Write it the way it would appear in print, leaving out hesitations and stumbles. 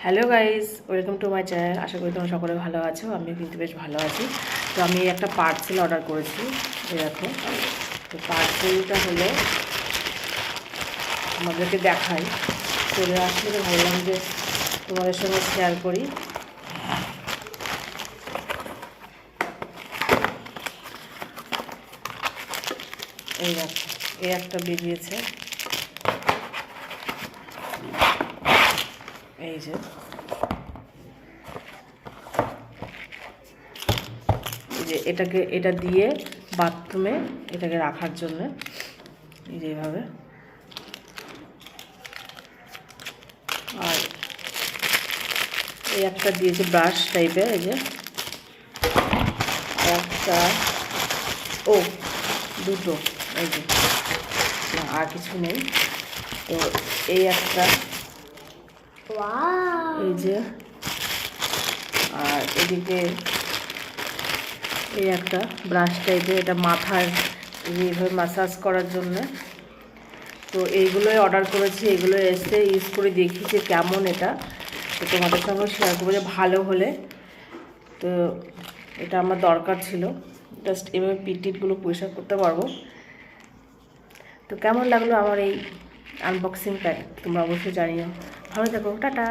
Hello guys, welcome to my channel. আশা করি তোমরা সকলে ভালো আছো। আমিও কিন্তু বেশ ভালো আছি। তো আমি একটা পার্সেল অর্ডার করেছি, এই দেখো। তো পার্সেলটা হলো আমাদেরকে দেখাই, চলে আসলে তো ভাবলাম যে তোমাদের সঙ্গে শেয়ার করি। এই দেখো, এই একটা বেরিয়েছে, এই যে এটা দিয়ে বাথরুমে এটাকে রাখার জন্য, এই যে এইভাবে। আর এই একটা দিয়েছে ব্রাশ টাইপের, এই যে একটা, ও দুটো, এই যে আর কিছু নেই। তো এই একটা, এই যে, আর এদিকে এই একটা ব্রাশ টাইপের, এটা মাথার এইভাবে ম্যাসাজ করার জন্য। তো এইগুলোই অর্ডার করেছি, এগুলো এসে ইউজ করে দেখি যে কেমন এটা। তো তোমাদের সঙ্গে শেয়ার করবো যে ভালো হলে। তো এটা আমার দরকার ছিল, জাস্ট এভাবে পিটিটগুলো পরিষ্কার করতে পারবো। তো কেমন লাগলো আমার এই আনবক্সিং প্যাক তোমরা অবশ্যই জানিও। ভালো থাকো, টাটা।